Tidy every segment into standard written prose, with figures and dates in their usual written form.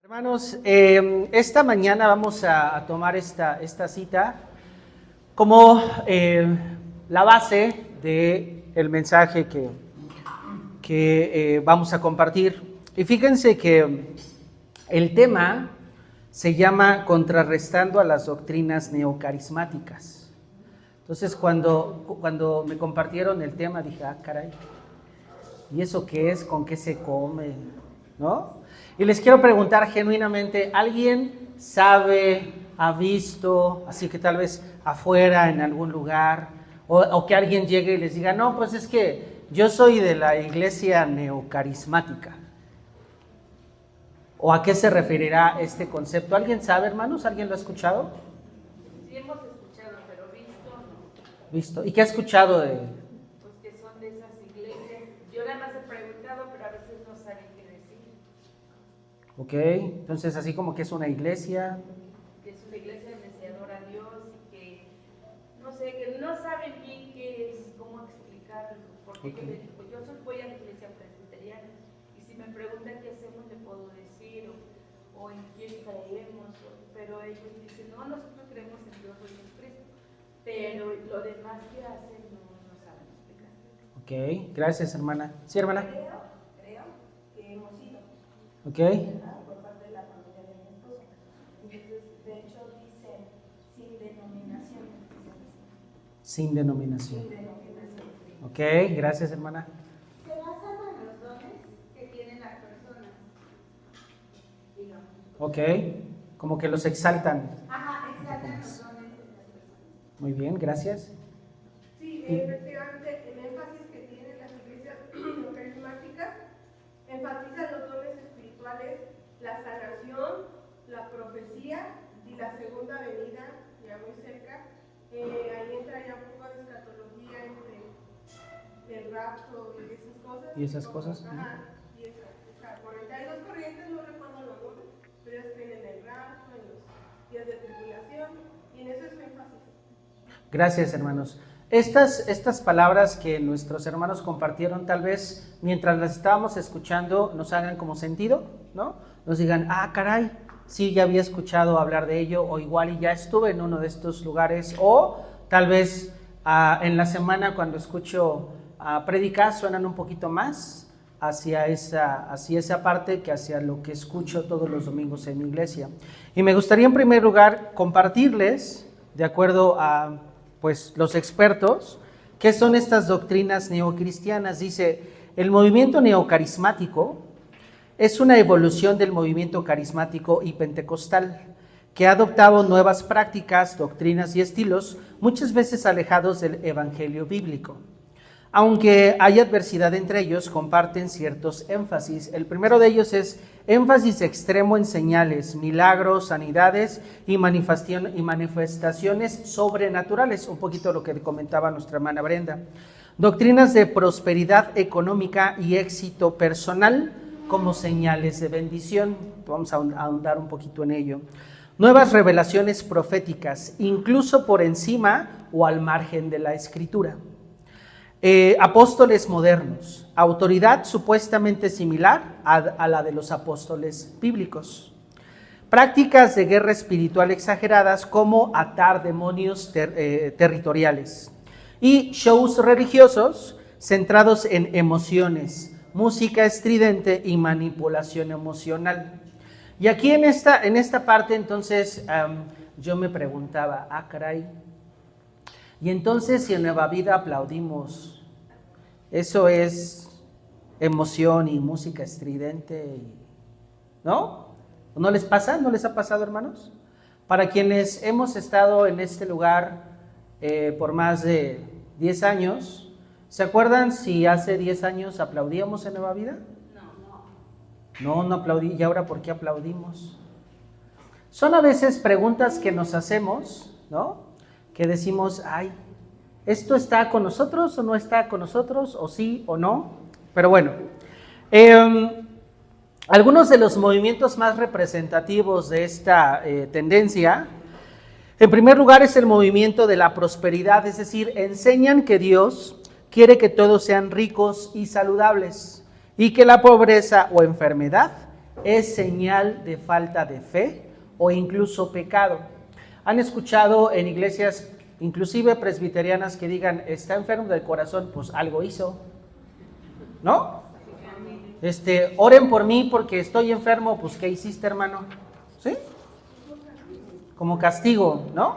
Hermanos, esta mañana vamos a tomar esta cita como la base del mensaje que vamos a compartir. Y fíjense que el tema se llama Contrarrestando a las doctrinas neocarismáticas. Entonces, cuando me compartieron el tema, dije, caray, ¿y eso qué es? ¿Con qué se come? ¿No? Y les quiero preguntar genuinamente, ¿alguien sabe, ha visto, así que tal vez afuera en algún lugar, o que alguien llegue y les diga, no, pues es que yo soy de la iglesia neocarismática? ¿O a qué se referirá este concepto? ¿Alguien sabe, hermanos? ¿Alguien lo ha escuchado? Sí, hemos escuchado, pero visto no. ¿Visto? ¿Y qué ha escuchado de...? Pues que son de esas iglesias. Yo nada más he preguntado, pero a veces no saben qué decir. Ok, entonces así como que es una iglesia. Que es una iglesia donde se adora a Dios y que, no sé, que no saben bien qué es, cómo explicarlo. Porque Ok. yo les digo, voy a la iglesia presbiteriana y si me preguntan qué hacemos, le puedo decir, o en quién creemos, pero ellos dicen, no, nosotros creemos en Dios o en Jesucristo, pero lo demás que hacen no saben explicar. Ok, gracias, hermana. ¿Sí, hermana? Creo que hemos ido, Ok, ¿verdad? Por parte de la familia de mi esposo. Entonces, de hecho, dice sin denominación. sin denominación. Sin denominación. Ok, gracias, hermana. Se basan en los dones que tienen las personas, digamos. Ok, como que los exaltan. Ajá, exaltan los dones de las personas. Muy bien, gracias. Sí, efectivamente, el énfasis que tienen las iglesias carismáticas enfatiza los dones espirituales, la sanación, la profecía y la segunda venida, ya muy cerca. Ahí entra ya un poco de escatología entre el rapto y esas cosas. ¿Y esas cosas? Ajá, y esa corriente. Hay dos corrientes, no recuerdo los nombres, pero ellas creen en el rapto, en los días de tribulación, y en eso es su énfasis. Gracias, hermanos. Estas palabras que nuestros hermanos compartieron, tal vez mientras las estábamos escuchando nos hagan como sentido, ¿no? Nos digan, caray, sí, ya había escuchado hablar de ello, o igual y ya estuve en uno de estos lugares, o tal vez en la semana cuando escucho predicar suenan un poquito más hacia esa parte que hacia lo que escucho todos los domingos en mi iglesia. Y me gustaría en primer lugar compartirles, de acuerdo a pues los expertos, ¿qué son estas doctrinas neocristianas? Dice, el movimiento neocarismático es una evolución del movimiento carismático y pentecostal, que ha adoptado nuevas prácticas, doctrinas y estilos, muchas veces alejados del evangelio bíblico. Aunque hay adversidad entre ellos, comparten ciertos énfasis. El primero de ellos es énfasis extremo en señales, milagros, sanidades y manifestaciones sobrenaturales, un poquito lo que comentaba nuestra hermana Brenda. Doctrinas de prosperidad económica y éxito personal como señales de bendición. Vamos a ahondar un poquito en ello. Nuevas revelaciones proféticas, incluso por encima o al margen de la escritura. Apóstoles modernos, autoridad supuestamente similar a la de los apóstoles bíblicos. Prácticas de guerra espiritual exageradas como atar demonios territoriales. Y shows religiosos centrados en emociones, música estridente y manipulación emocional. Y aquí en esta parte entonces yo me preguntaba, caray, y entonces si en Nueva Vida aplaudimos, ¿eso es emoción y música estridente? ¿No? ¿No les pasa? ¿No les ha pasado, hermanos? Para quienes hemos estado en este lugar por más de 10 años, ¿se acuerdan si hace 10 años aplaudíamos en Nueva Vida? No aplaudí. ¿Y ahora por qué aplaudimos? Son a veces preguntas que nos hacemos, ¿no? Que decimos, ¿esto está con nosotros o no está con nosotros? ¿O sí o no? Pero bueno, algunos de los movimientos más representativos de esta tendencia, en primer lugar es el movimiento de la prosperidad, es decir, enseñan que Dios quiere que todos sean ricos y saludables y que la pobreza o enfermedad es señal de falta de fe o incluso pecado. ¿Han escuchado en iglesias, inclusive presbiterianas, que digan, está enfermo del corazón? Pues algo hizo, ¿no? Oren por mí porque estoy enfermo. Pues ¿qué hiciste, hermano? ¿Sí? Como castigo, ¿no?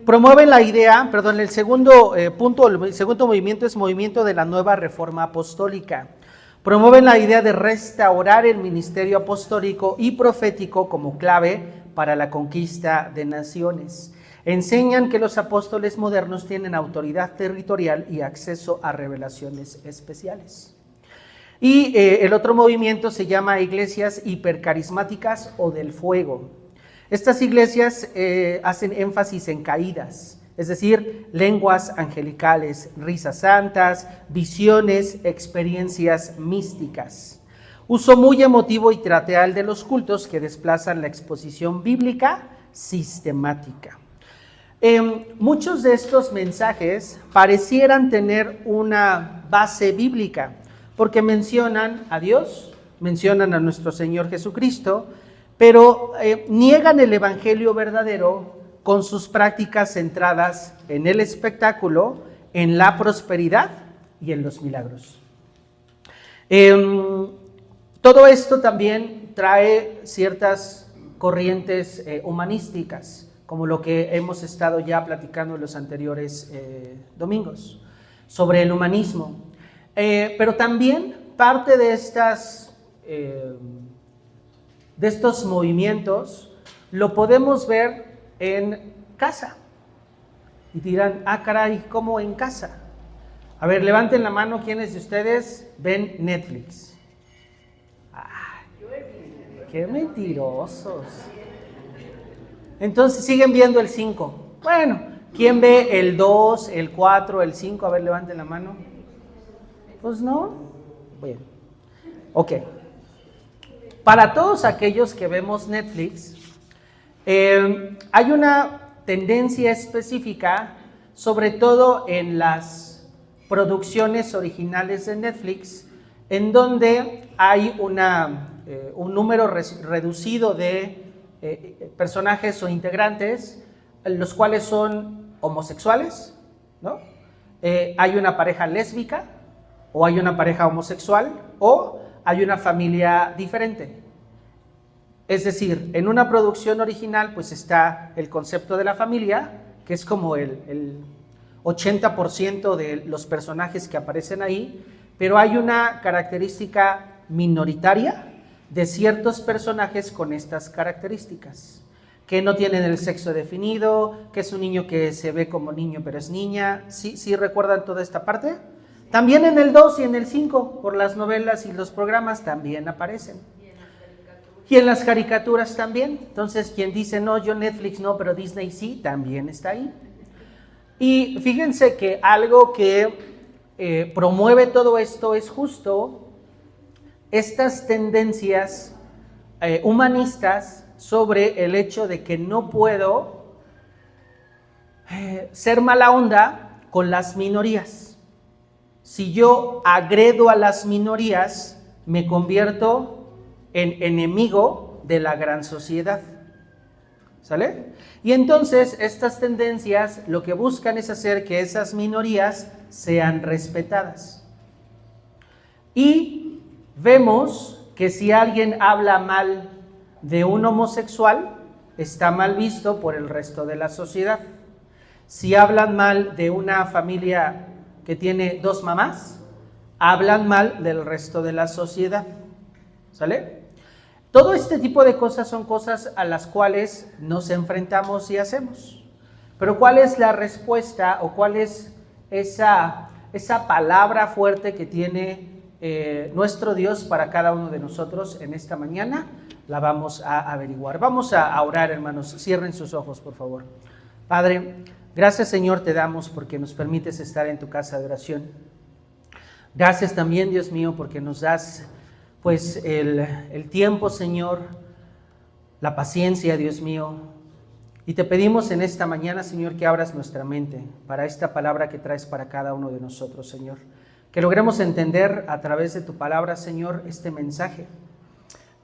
Promueven la idea, perdón, el segundo punto, el segundo movimiento es movimiento de la nueva reforma apostólica. Promueven la idea de restaurar el ministerio apostólico y profético como clave para la conquista de naciones. Enseñan que los apóstoles modernos tienen autoridad territorial y acceso a revelaciones especiales. Y el otro movimiento se llama iglesias hipercarismáticas o del fuego. Estas iglesias hacen énfasis en caídas, es decir, lenguas angelicales, risas santas, visiones, experiencias místicas. Uso muy emotivo y teatral de los cultos que desplazan la exposición bíblica sistemática. Muchos de estos mensajes parecieran tener una base bíblica, porque mencionan a Dios, mencionan a nuestro Señor Jesucristo, pero niegan el evangelio verdadero con sus prácticas centradas en el espectáculo, en la prosperidad y en los milagros. Todo esto también trae ciertas corrientes humanísticas, como lo que hemos estado ya platicando en los anteriores domingos, sobre el humanismo. Pero también parte de estos movimientos lo podemos ver en casa. Y dirán, ah, caray, ¿cómo en casa? A ver, levanten la mano quienes de ustedes ven Netflix. Ay, qué mentirosos. Entonces siguen viendo el 5. Bueno, ¿quién ve el 2, el 4, el 5? A ver, levanten la mano. Pues no. Bien. Ok. Para todos aquellos que vemos Netflix, hay una tendencia específica, sobre todo en las producciones originales de Netflix, en donde hay un número reducido de personajes o integrantes, los cuales son homosexuales, ¿no? Hay una pareja lésbica, o hay una pareja homosexual, o hay una familia diferente. Es decir, en una producción original pues está el concepto de la familia, que es como el 80% de los personajes que aparecen ahí, pero hay una característica minoritaria de ciertos personajes con estas características, que no tienen el sexo definido, que es un niño que se ve como niño pero es niña. ¿Sí recuerdan toda esta parte? También en el 2 y en el 5, por las novelas y los programas también aparecen. Y en las caricaturas también. Entonces, quien dice, no, yo Netflix no, pero Disney sí, también está ahí. Y fíjense que algo que promueve todo esto es justo estas tendencias humanistas sobre el hecho de que no puedo ser mala onda con las minorías. Si yo agredo a las minorías, me convierto en enemigo de la gran sociedad. ¿Sale? Y entonces estas tendencias lo que buscan es hacer que esas minorías sean respetadas. Y vemos que si alguien habla mal de un homosexual, está mal visto por el resto de la sociedad. Si hablan mal de una familia que tiene 2 mamás, hablan mal del resto de la sociedad. ¿Sale? Todo este tipo de cosas son cosas a las cuales nos enfrentamos y hacemos. Pero ¿cuál es la respuesta o cuál es esa palabra fuerte que tiene nuestro Dios para cada uno de nosotros en esta mañana? La vamos a averiguar. Vamos a orar, hermanos. Cierren sus ojos, por favor. Padre, gracias, Señor, te damos porque nos permites estar en tu casa de oración. Gracias también, Dios mío, porque nos das pues el tiempo, Señor, la paciencia, Dios mío. Y te pedimos en esta mañana, Señor, que abras nuestra mente para esta palabra que traes para cada uno de nosotros, Señor. Que logremos entender a través de tu palabra, Señor, este mensaje.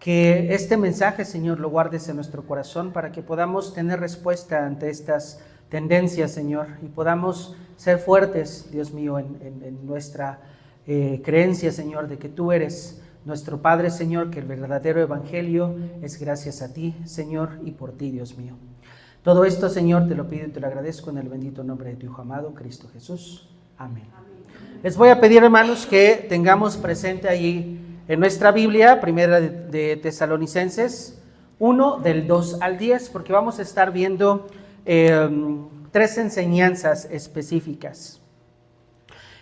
que este mensaje, Señor, lo guardes en nuestro corazón para que podamos tener respuesta ante estas tendencias, Señor, y podamos ser fuertes, Dios mío, en nuestra creencia, Señor, de que tú eres nuestro Padre, Señor, que el verdadero evangelio es gracias a ti, Señor, y por ti, Dios mío. Todo esto, Señor, te lo pido y te lo agradezco en el bendito nombre de tu Hijo amado, Cristo Jesús. Amén. Les voy a pedir, hermanos, que tengamos presente allí en nuestra Biblia, primera de Tesalonicenses 1, del 2 al 10, porque vamos a estar viendo 3 enseñanzas específicas.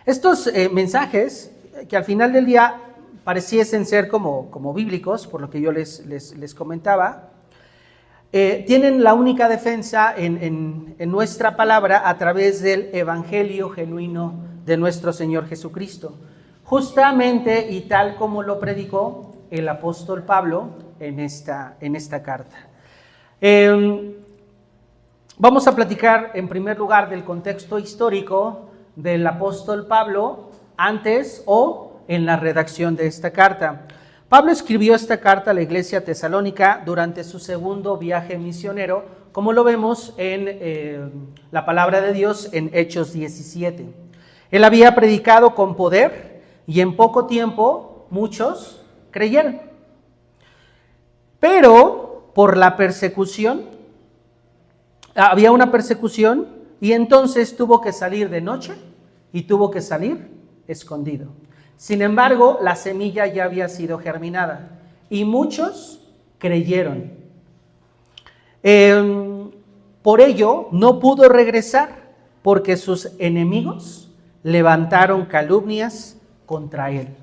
Estos mensajes, que al final del día pareciesen ser como bíblicos, por lo que yo les comentaba, tienen la única defensa en nuestra palabra a través del evangelio genuino de nuestro Señor Jesucristo. Justamente y tal como lo predicó el apóstol Pablo en esta carta. Vamos a platicar en primer lugar del contexto histórico del apóstol Pablo antes o en la redacción de esta carta. Pablo escribió esta carta a la iglesia tesalónica durante su segundo viaje misionero, como lo vemos en la palabra de Dios en Hechos 17. Él había predicado con poder y en poco tiempo muchos creyeron. Pero por la persecución, había una persecución y entonces tuvo que salir de noche y tuvo que salir escondido. Sin embargo, la semilla ya había sido germinada y muchos creyeron. Por ello, no pudo regresar porque sus enemigos levantaron calumnias contra él.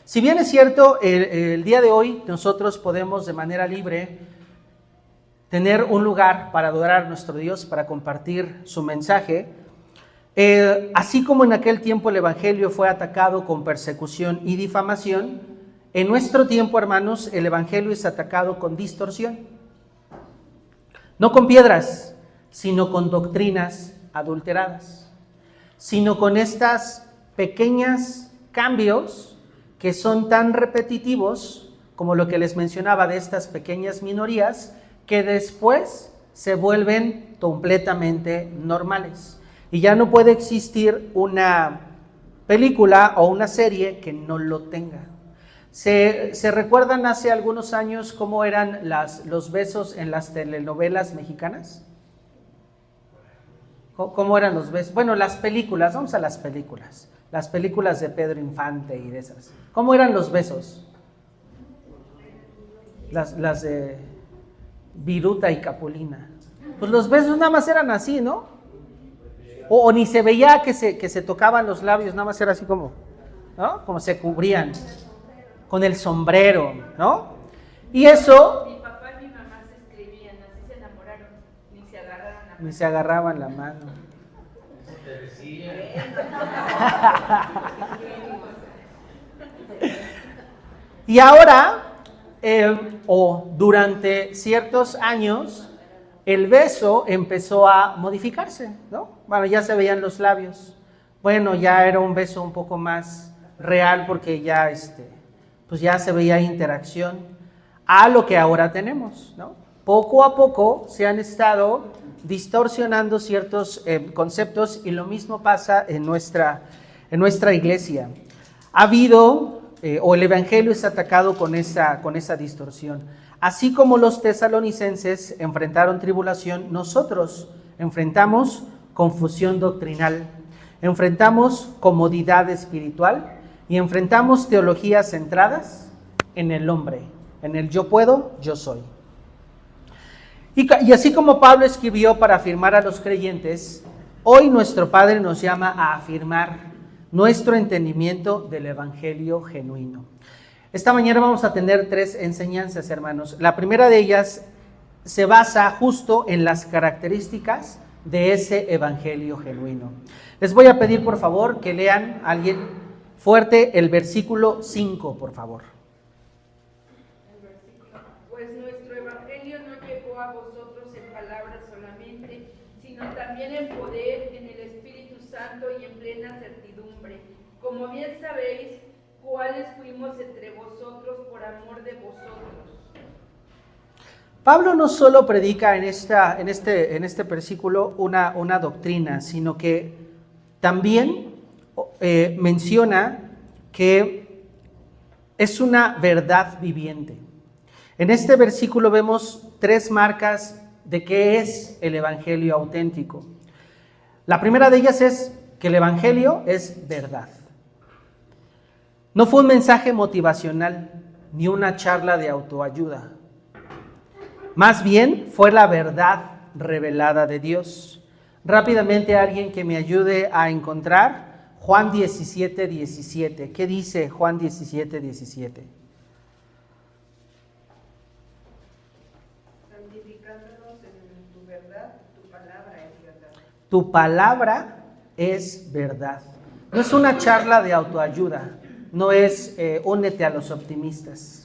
Si bien es cierto, el día de hoy nosotros podemos de manera libre tener un lugar para adorar a nuestro Dios, para compartir su mensaje, así como en aquel tiempo el evangelio fue atacado con persecución y difamación, en nuestro tiempo, hermanos, el evangelio es atacado con distorsión. No con piedras, sino con doctrinas adulteradas, sino con estas pequeñas cambios que son tan repetitivos como lo que les mencionaba de estas pequeñas minorías que después se vuelven completamente normales. Y ya no puede existir una película o una serie que no lo tenga. ¿Se recuerdan hace algunos años cómo eran los besos en las telenovelas mexicanas? ¿Cómo eran los besos? Bueno, las películas, vamos a las películas. Las películas de Pedro Infante y de esas. ¿Cómo eran los besos? Las de Viruta y Capulina. Pues los besos nada más eran así, ¿no? O ni se veía que se tocaban los labios, nada más era así como, ¿no? Como se cubrían con el sombrero, ¿no? Y eso... Mi papá y mi mamá se escribían, así se enamoraron, ni se agarraban la mano. Y ahora, o durante ciertos años, el beso empezó a modificarse, ¿no? Bueno, ya se veían los labios. Bueno, ya era un beso un poco más real porque ya, pues ya se veía interacción a lo que ahora tenemos, ¿no? Poco a poco se han estado distorsionando ciertos conceptos y lo mismo pasa en nuestra iglesia. Ha habido, o el evangelio es atacado con esa distorsión. Así como los tesalonicenses enfrentaron tribulación, nosotros enfrentamos confusión doctrinal, enfrentamos comodidad espiritual y enfrentamos teologías centradas en el hombre, en el yo puedo, yo soy. Y así como Pablo escribió para afirmar a los creyentes, hoy nuestro Padre nos llama a afirmar nuestro entendimiento del evangelio genuino. Esta mañana vamos a tener 3 enseñanzas, hermanos. La primera de ellas se basa justo en las características de ese evangelio genuino. Les voy a pedir, por favor, que lean alguien fuerte el versículo 5, por favor. Pues nuestro evangelio no llegó a vosotros en palabras solamente, sino también en poder, en el Espíritu Santo y en plena certidumbre. Como bien sabéis, cuáles fuimos entre vosotros por amor de vosotros. Pablo no solo predica en este versículo una doctrina, sino que también menciona que es una verdad viviente. En este versículo vemos 3 marcas de qué es el evangelio auténtico. La primera de ellas es que el evangelio es verdad. No fue un mensaje motivacional ni una charla de autoayuda. Más bien fue la verdad revelada de Dios. Rápidamente alguien que me ayude a encontrar Juan 17:17. ¿Qué dice Juan 17:17? Santificándonos en tu verdad, tu palabra es verdad. Tu palabra es verdad. No es una charla de autoayuda, no es únete a los optimistas.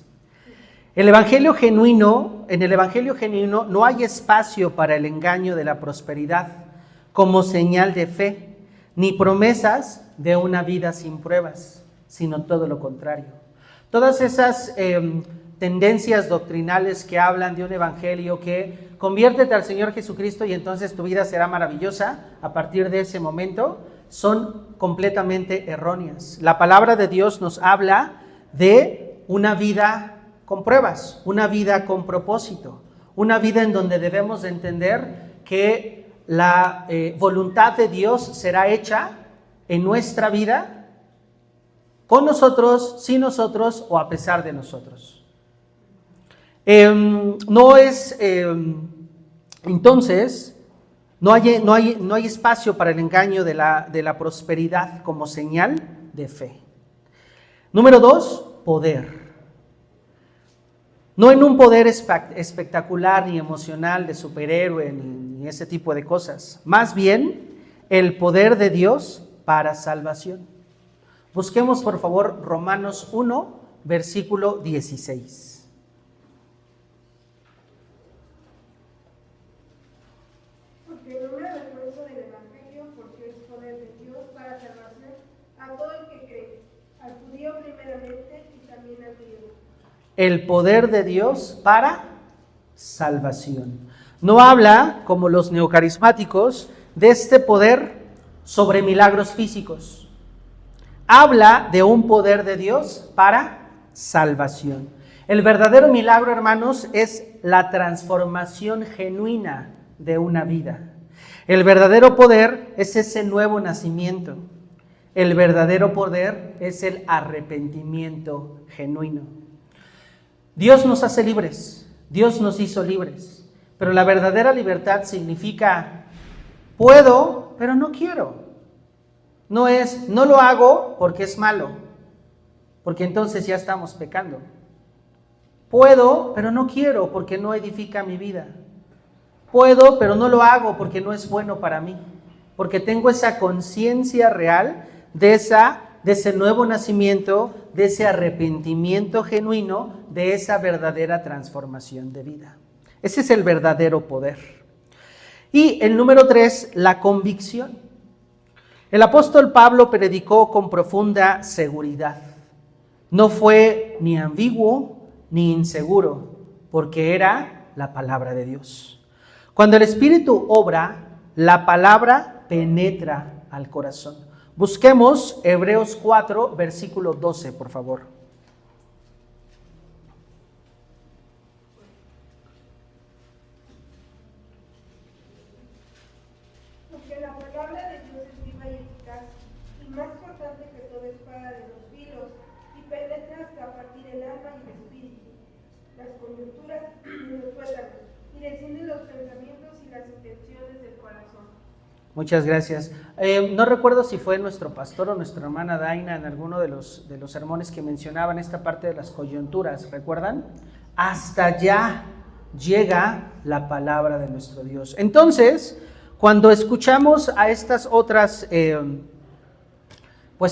En el evangelio genuino no hay espacio para el engaño de la prosperidad como señal de fe, ni promesas de una vida sin pruebas, sino todo lo contrario. Todas esas tendencias doctrinales que hablan de un evangelio que conviértete al Señor Jesucristo y entonces tu vida será maravillosa a partir de ese momento, son completamente erróneas. La palabra de Dios nos habla de una vida con pruebas, una vida con propósito, una vida en donde debemos de entender que la voluntad de Dios será hecha en nuestra vida, con nosotros, sin nosotros o a pesar de nosotros. Entonces, no hay espacio para el engaño de la prosperidad como señal de fe. Número 2, poder. No en un poder espectacular ni emocional de superhéroe ni ese tipo de cosas. Más bien, el poder de Dios para salvación. Busquemos por favor Romanos 1, versículo 16. Porque no me avergüenzo del evangelio, porque es poder de Dios para salvación a todo el que cree, al judío primeramente y también al griego. El poder de Dios para salvación. No habla, como los neocarismáticos, de este poder sobre milagros físicos. Habla de un poder de Dios para salvación. El verdadero milagro, hermanos, es la transformación genuina de una vida. El verdadero poder es ese nuevo nacimiento. El verdadero poder es el arrepentimiento genuino. Dios nos hace libres, Dios nos hizo libres, pero la verdadera libertad significa puedo, pero no quiero. No es, no lo hago porque es malo, porque entonces ya estamos pecando. Puedo, pero no quiero porque no edifica mi vida. Puedo, pero no lo hago porque no es bueno para mí, porque tengo esa conciencia real de ese nuevo nacimiento, de ese arrepentimiento genuino, de esa verdadera transformación de vida. Ese es el verdadero poder. Y el número 3, la convicción. El apóstol Pablo predicó con profunda seguridad. No fue ni ambiguo ni inseguro, porque era la palabra de Dios. Cuando el Espíritu obra, la palabra penetra al corazón. Busquemos Hebreos 4, versículo 12, por favor. Porque la palabra de Dios es viva y eficaz, y más cortante que toda espada de dos filos, y penetra hasta partir el alma y el espíritu, las coyunturas y los tuétanos, y desciende los pensamientos y las intenciones del corazón. Muchas gracias. No recuerdo si fue nuestro pastor o nuestra hermana Daina en alguno de los sermones que mencionaban esta parte de las coyunturas, ¿recuerdan? Hasta allá llega la palabra de nuestro Dios. Entonces, cuando escuchamos a estas otras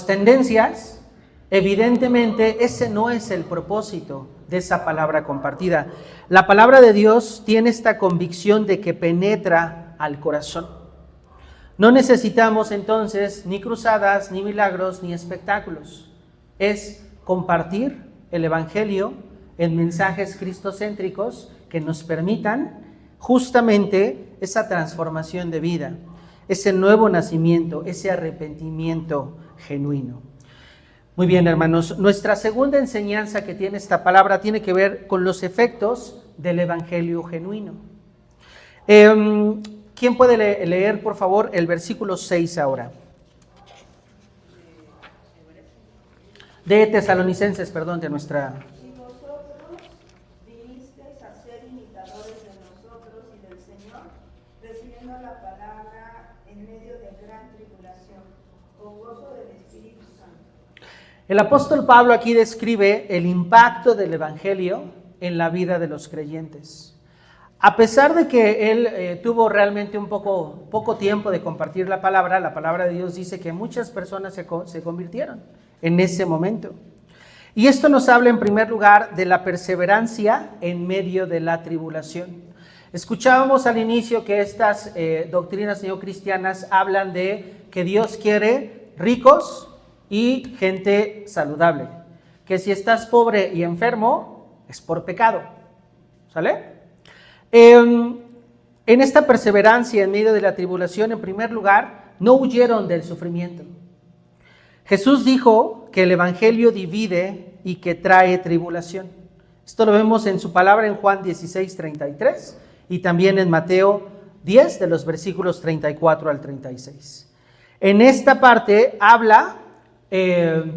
tendencias, evidentemente ese no es el propósito de esa palabra compartida. La palabra de Dios tiene esta convicción de que penetra al corazón. No necesitamos entonces ni cruzadas, ni milagros, ni espectáculos. Es compartir el evangelio en mensajes cristocéntricos que nos permitan justamente esa transformación de vida, ese nuevo nacimiento, ese arrepentimiento genuino. Muy bien, hermanos, nuestra segunda enseñanza que tiene esta palabra tiene que ver con los efectos del evangelio genuino. ¿Quién puede leer, por favor, el versículo 6 ahora? De Tesalonicenses, perdón, de nuestra... Y vosotros vinisteis a ser imitadores de nosotros y del Señor, recibiendo la palabra en medio de gran tribulación, con gozo del Espíritu Santo. El apóstol Pablo aquí describe el impacto del evangelio en la vida de los creyentes. A pesar de que él tuvo realmente un poco tiempo de compartir la palabra de Dios dice que muchas personas se convirtieron en ese momento. Y esto nos habla en primer lugar de la perseverancia en medio de la tribulación. Escuchábamos al inicio que estas doctrinas neocristianas hablan de que Dios quiere ricos y gente saludable. Que si estás pobre y enfermo es por pecado. ¿Sale? En esta perseverancia en medio de la tribulación, en primer lugar, no huyeron del sufrimiento. Jesús dijo que el evangelio divide y que trae tribulación. Esto lo vemos en su palabra en Juan 16:33 y también en Mateo 10 de los versículos 34 al 36. En esta parte habla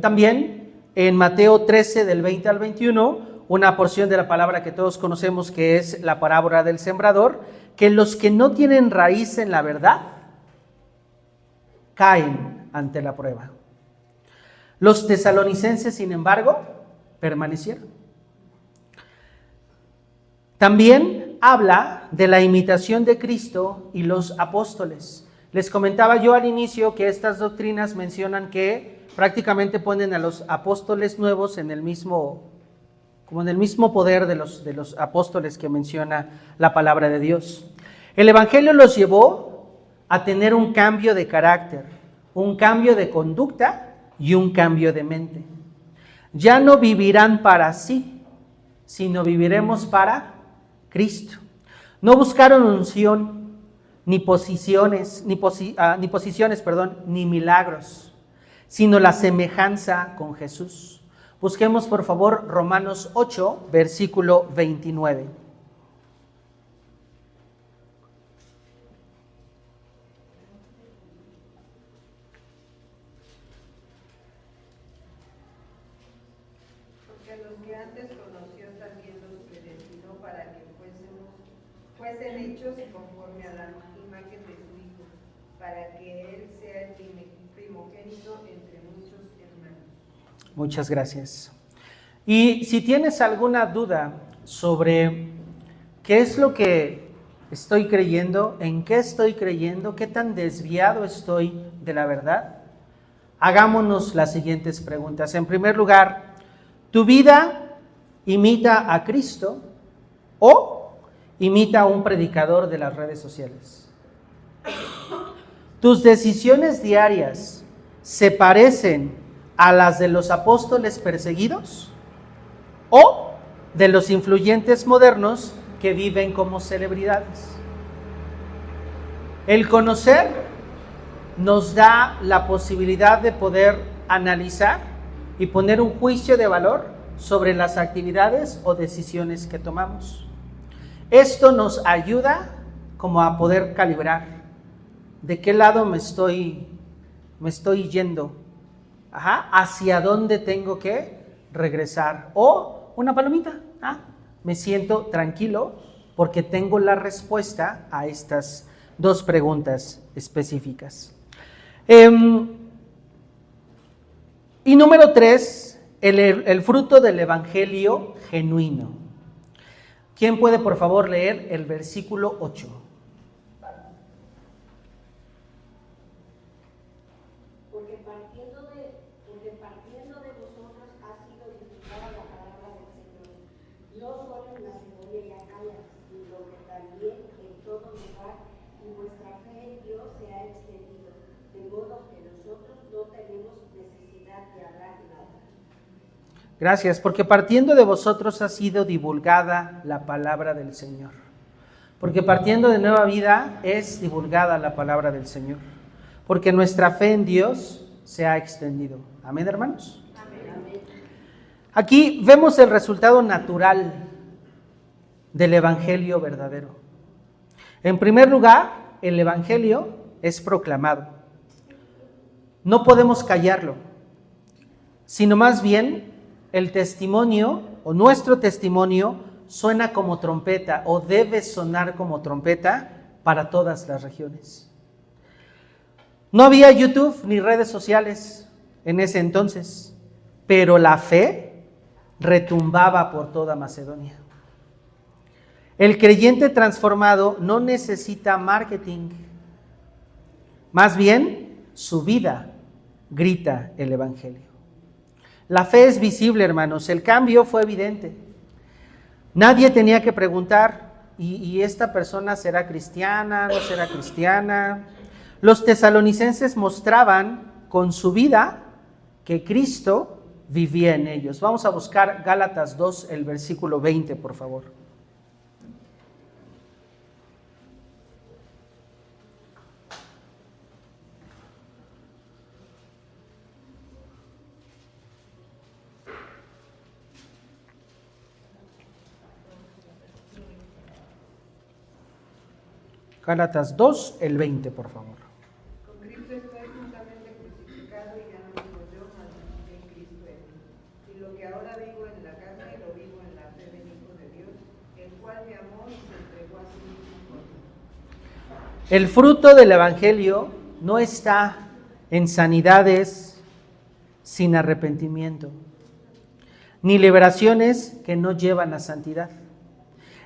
también en Mateo 13 del 20 al 21, una porción de la palabra que todos conocemos que es la parábola del sembrador, que los que no tienen raíz en la verdad caen ante la prueba. Los tesalonicenses, sin embargo, permanecieron. También habla de la imitación de Cristo y los apóstoles. Les comentaba yo al inicio que estas doctrinas mencionan que prácticamente ponen a los apóstoles nuevos en el mismo poder de los apóstoles que menciona la palabra de Dios. El evangelio los llevó a tener un cambio de carácter, un cambio de conducta y un cambio de mente. Ya no vivirán para sí, sino viviremos para Cristo. No buscaron unción, ni posiciones, ni milagros, sino la semejanza con Jesús. Busquemos por favor Romanos 8, versículo 29. Porque a los que antes conoció también los predestinó para que fuesen hechos conforme a la imagen de su Hijo, para que Él sea el primogénito entre muchos hermanos. Muchas gracias. Y si tienes alguna duda sobre qué es lo que estoy creyendo, en qué estoy creyendo, qué tan desviado estoy de la verdad, hagámonos las siguientes preguntas. En primer lugar, ¿tu vida imita a Cristo o imita a un predicador de las redes sociales? ¿Tus decisiones diarias se parecen a las de los apóstoles perseguidos o de los influyentes modernos que viven como celebridades? El conocer nos da la posibilidad de poder analizar y poner un juicio de valor sobre las actividades o decisiones que tomamos. Esto nos ayuda como a poder calibrar de qué lado me estoy yendo. ¿Hacia dónde tengo que regresar? O una palomita, me siento tranquilo porque tengo la respuesta a estas dos preguntas específicas. Y número 3, el fruto del evangelio genuino. ¿Quién puede por favor leer el versículo 8? Partiendo de vosotros ha sido edificada la palabra del Señor, no solo en Macedonia y Acaya, sino que también en todo lugar, y vuestra fe en Dios se ha extendido, de modo que nosotros no tenemos necesidad de hablar nada. Gracias, porque partiendo de vosotros ha sido divulgada la palabra del Señor. Porque partiendo de Nueva Vida es divulgada la palabra del Señor. Porque nuestra fe en Dios se ha extendido. Amén, hermanos. Amén. Aquí vemos el resultado natural del evangelio verdadero. En primer lugar, el evangelio es proclamado. No podemos callarlo, sino más bien el testimonio o nuestro testimonio suena como trompeta o debe sonar como trompeta para todas las regiones. No había YouTube ni redes sociales en ese entonces, pero la fe retumbaba por toda Macedonia. El creyente transformado no necesita marketing, más bien su vida grita el evangelio. La fe es visible, hermanos, el cambio fue evidente. Nadie tenía que preguntar, ¿y esta persona será cristiana, no será cristiana? Los tesalonicenses mostraban con su vida que Cristo vivía en ellos. Vamos a buscar Gálatas 2, el versículo 20, por favor. Gálatas 2, el 20, por favor. Con Cristo estoy juntamente crucificado y ya no vivo yo, mas vive en Cristo en mí. Y lo que ahora vivo en la carne, lo vivo en la fe del Hijo de Dios, el cual me amó y se entregó a sí mismo por mí. El fruto del evangelio no está en sanidades sin arrepentimiento, ni liberaciones que no llevan a santidad.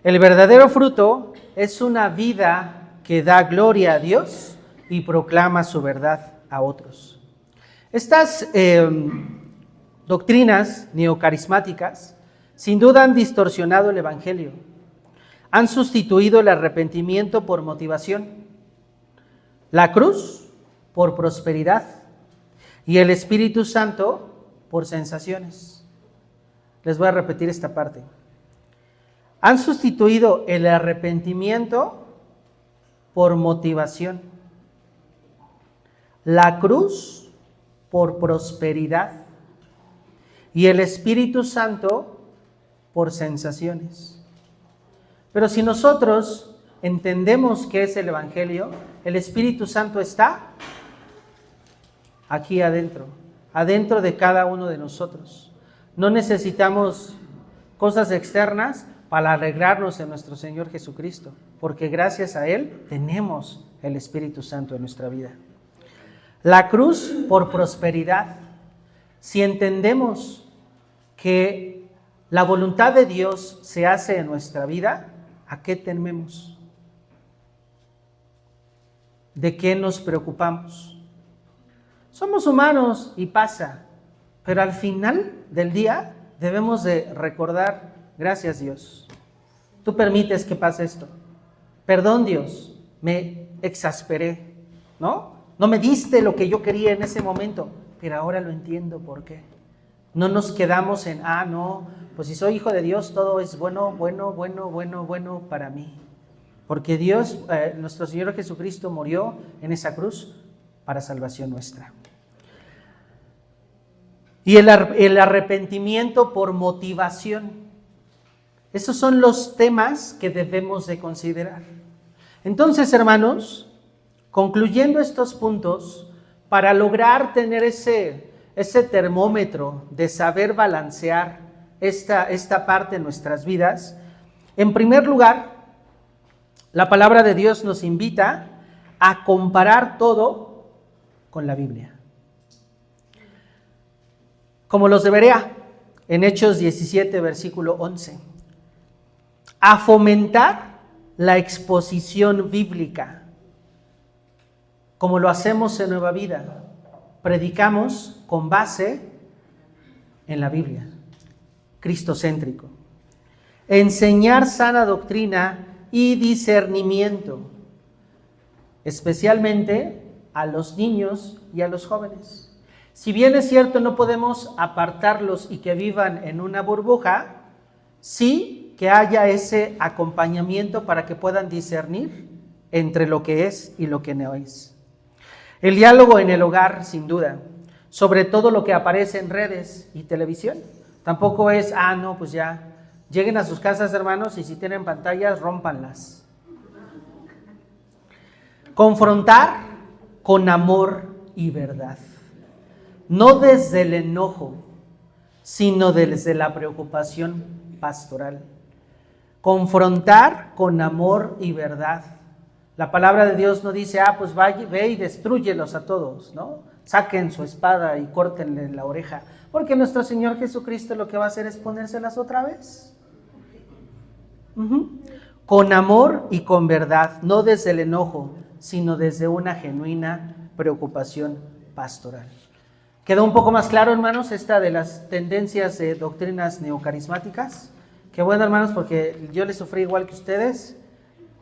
El verdadero fruto es una vida que da gloria a Dios y proclama su verdad a otros. Estas doctrinas neocarismáticas sin duda han distorsionado el evangelio. Han sustituido el arrepentimiento por motivación, la cruz por prosperidad y el Espíritu Santo por sensaciones. Les voy a repetir esta parte. Han sustituido el arrepentimiento por motivación, la cruz por prosperidad y el Espíritu Santo por sensaciones. Pero si nosotros entendemos qué es el evangelio, el Espíritu Santo está aquí adentro de cada uno de nosotros. No necesitamos cosas externas para alegrarnos en nuestro Señor Jesucristo, porque gracias a Él tenemos el Espíritu Santo en nuestra vida. La cruz por prosperidad. Si entendemos que la voluntad de Dios se hace en nuestra vida, ¿a qué tememos? ¿De qué nos preocupamos? Somos humanos y pasa, pero al final del día debemos de recordar: gracias, Dios. Tú permites que pase esto. Perdón, Dios, me exasperé, ¿no? No me diste lo que yo quería en ese momento, pero ahora lo entiendo por qué. No nos quedamos en, no, pues si soy hijo de Dios, todo es bueno para mí. Porque Dios, nuestro Señor Jesucristo murió en esa cruz para salvación nuestra. Y el arrepentimiento por motivación. Esos son los temas que debemos de considerar. Entonces, hermanos, concluyendo estos puntos, para lograr tener ese termómetro de saber balancear esta parte de nuestras vidas, en primer lugar, la palabra de Dios nos invita a comparar todo con la Biblia. Como los de Berea, en Hechos 17, versículo 11. A fomentar la exposición bíblica, como lo hacemos en Nueva Vida. Predicamos con base en la Biblia, cristocéntrico. Enseñar sana doctrina y discernimiento, especialmente a los niños y a los jóvenes. Si bien es cierto, no podemos apartarlos y que vivan en una burbuja, sí que haya ese acompañamiento para que puedan discernir entre lo que es y lo que no es. El diálogo en el hogar, sin duda, sobre todo lo que aparece en redes y televisión. Tampoco es, no, pues ya, lleguen a sus casas, hermanos, y si tienen pantallas, rómpanlas. Confrontar con amor y verdad. No desde el enojo, sino desde la preocupación pastoral. Confrontar con amor y verdad. La palabra de Dios no dice, pues vaya, ve y destrúyelos a todos, ¿no? Saquen su espada y córtenle la oreja. Porque nuestro Señor Jesucristo lo que va a hacer es ponérselas otra vez. Con amor y con verdad, no desde el enojo, sino desde una genuina preocupación pastoral. ¿Quedó un poco más claro, hermanos, esta de las tendencias de doctrinas neocarismáticas? Qué bueno, hermanos, porque yo le sufrí igual que ustedes,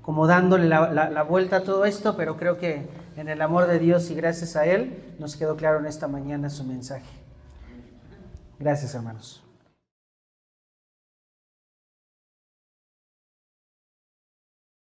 como dándole la vuelta a todo esto, pero creo que en el amor de Dios y gracias a Él nos quedó claro en esta mañana su mensaje. Gracias, hermanos.